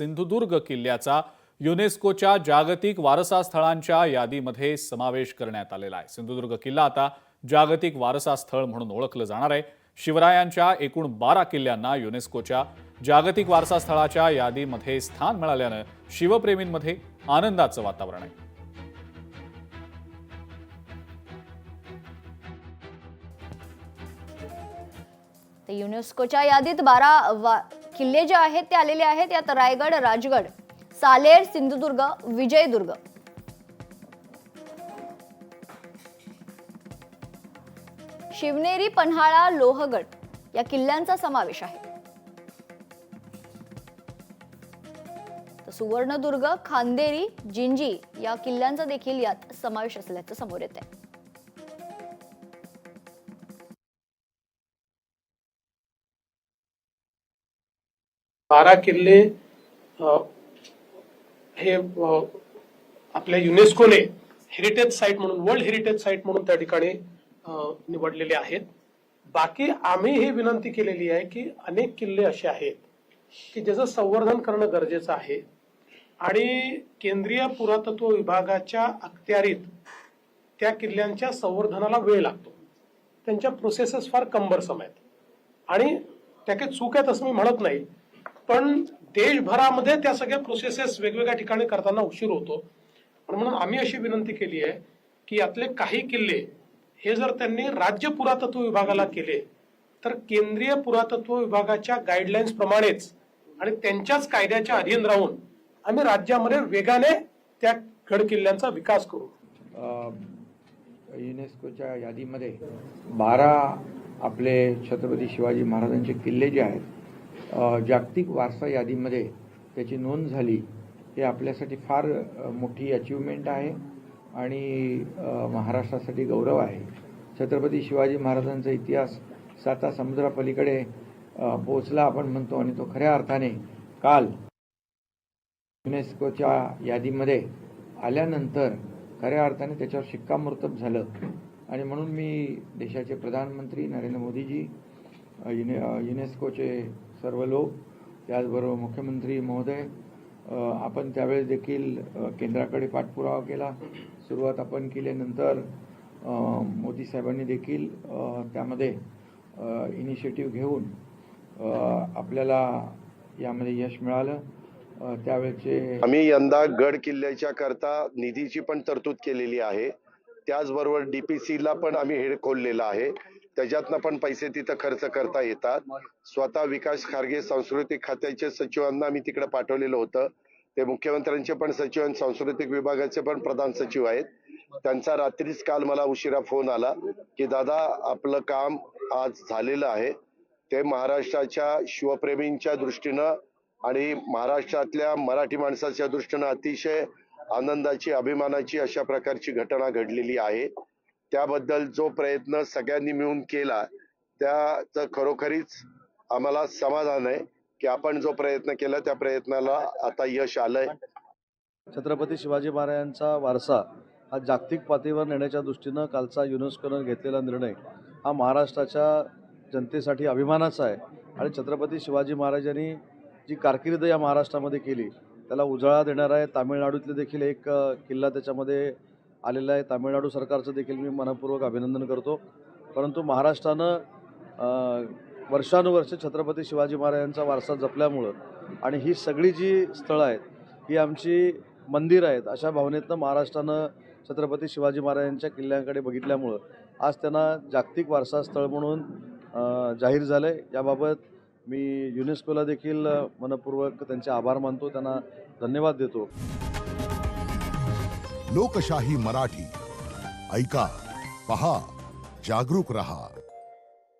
सिंधुदुर्ग किल्ल्याचा युनेस्कोच्या जागतिक वारसा स्थळांच्या यादीमध्ये समावेश करण्यात आलेला आहे। सिंधुदुर्ग किल्ला आता जागतिक वारसा स्थळ म्हणून ओळखलं जाणार आहे। शिवरायांच्या एकूण 12 किल्ल्यांना युनेस्कोच्या जागतिक वारसा स्थळाच्या यादीमध्ये स्थान मिळाल्यानं शिवप्रेमींमध्ये आनंदाचं वातावरण आहे। युनेस्कोच्या यादीत 12 किल्ले जे आहेत ते आलेले आहेत। यात रायगड, राजगड, सालेर, सिंधुदुर्ग, विजयदुर्ग, शिवनेरी, पन्हाळा, लोहगड या किल्ल्यांचा समावेश आहे। सुवर्णदुर्ग, खांदेरी, जिंजी या किल्ल्यांचा देखील यात समावेश असल्याचं समोर येत आहे। बारा किल्ले हे आपल्या युनेस्कोने हेरिटेज साईट म्हणून, वर्ल्ड हेरिटेज साईट म्हणून त्या ठिकाणी निवडलेले आहेत। बाकी आम्ही ही विनंती केलेली आहे की अनेक किल्ले असे आहेत की ज्याचं संवर्धन करणं गरजेचं आहे आणि केंद्रीय पुरातत्व विभागाच्या अखत्यारीत त्या किल्ल्यांच्या संवर्धनाला वेळ लागतो। त्यांच्या प्रोसेसेस फार कंबरसम आहेत आणि त्या काही चूक आहेत असं मी म्हणत नाही, पण देशभरामध्ये त्या सगळ्या प्रोसेसेस वेगवेगळ्या ठिकाणी करताना उशीर होतो। म्हणून आम्ही अशी विनंती केली आहे की यातले काही किल्ले हे जर त्यांनी राज्य पुरातत्व विभागाला केले तर केंद्रीय पुरातत्व विभागाच्या गाईडलाईन्स प्रमाणेच आणि त्यांच्याच कायद्याच्या अधीन राहून आम्ही राज्यामध्ये वेगाने त्या गड किल्ल्यांचा विकास करू। युनेस्कोच्या यादीमध्ये 12 आपले छत्रपती शिवाजी महाराजांचे किल्ले जे आहेत जागतिक वारसा यादीमध्ये त्याची नोंद झाली, हे आपल्यासाठी फार मोठी अचीवमेंट आहे आणि महाराष्ट्रासाठी गौरव आहे। छत्रपती शिवाजी महाराजांचा इतिहास 7 समुद्रापलीकडे पोहोचला आपण म्हणतो आणि तो खऱ्या अर्थाने काल युनेस्कोच्या यादीमध्ये आल्यानंतर खऱ्या अर्थाने त्याच्यावर शिक्कामोर्तब झालं आणि म्हणून मी देशाचे प्रधानमंत्री नरेंद्र मोदीजी, युनेस्कोचे सर्व लोक, त्याचबरोबर मुख्यमंत्री महोदय, आपण त्यावेळेस देखील केंद्राकडे पाठपुरावा केला। सुरुवात आपण केल्यानंतर मोदी साहेबांनी देखील त्यामध्ये इनिशिएटिव्ह घेऊन आपल्याला यामध्ये यश मिळालं। त्यावेळेचे आम्ही यंदा गड किल्ल्याच्या करता निधीची पण तरतूद केलेली आहे। त्याचबरोबर डीपीसीला पण आम्ही हेड खोललेला आहे, त्याच्यातनं पण पैसे तिथं खर्च करता येतात। स्वतः विकास खारगे सांस्कृतिक खात्याचे सचिवांना आम्ही तिकडे पाठवलेलं होतं, ते मुख्यमंत्र्यांचे पण सचिव आणि सांस्कृतिक विभागाचे पण प्रधान सचिव आहेत। त्यांचा रात्रीच काल मला उशिरा फोन आला की दादा आपलं काम आज झालेलं आहे, ते महाराष्ट्राच्या शिवप्रेमींच्या दृष्टीनं आणि महाराष्ट्रातल्या मराठी माणसाच्या दृष्टीनं अतिशय आनंदाची, अभिमानाची अशा प्रकारची घटना घडलेली आहे। त्याबद्दल जो प्रयत्न सगळ्यांनी मिळून केला त्याचं खरोखरीच आम्हाला समाधान आहे की आपण जो प्रयत्न केला त्या प्रयत्नाला आता यश आलंय। छत्रपती शिवाजी महाराजांचा वारसा हा जागतिक पातळीवर नेण्याच्या दृष्टीनं कालचा युनेस्कोनं घेतलेला निर्णय हा महाराष्ट्राच्या जनतेसाठी अभिमानाचा आहे आणि छत्रपती शिवाजी महाराजांनी जी कारकीर्द या महाराष्ट्रामध्ये केली त्याला उजाळा देणारा आहे। तामिळनाडूतले देखील एक किल्ला त्याच्यामध्ये आलेला आहे। तामिळनाडू सरकारचं देखील मी मनपूर्वक अभिनंदन करतो। परंतु महाराष्ट्रानं वर्षानुवर्ष छत्रपती शिवाजी महाराजांचा वारसा जपल्यामुळं आणि ही सगळी जी स्थळं आहेत ही आमची मंदिर आहेत अशा भावनेतनं महाराष्ट्रानं छत्रपती शिवाजी महाराजांच्या किल्ल्यांकडे बघितल्यामुळं आज त्यांना जागतिक वारसा स्थळ म्हणून जाहीर झालं आहे। याबाबत मी युनेस्कोला देखील मनपूर्वक त्यांचे आभार मानतो, त्यांना धन्यवाद देतो। लोकशाही मराठी ऐका, पहा, जागरूक रहा।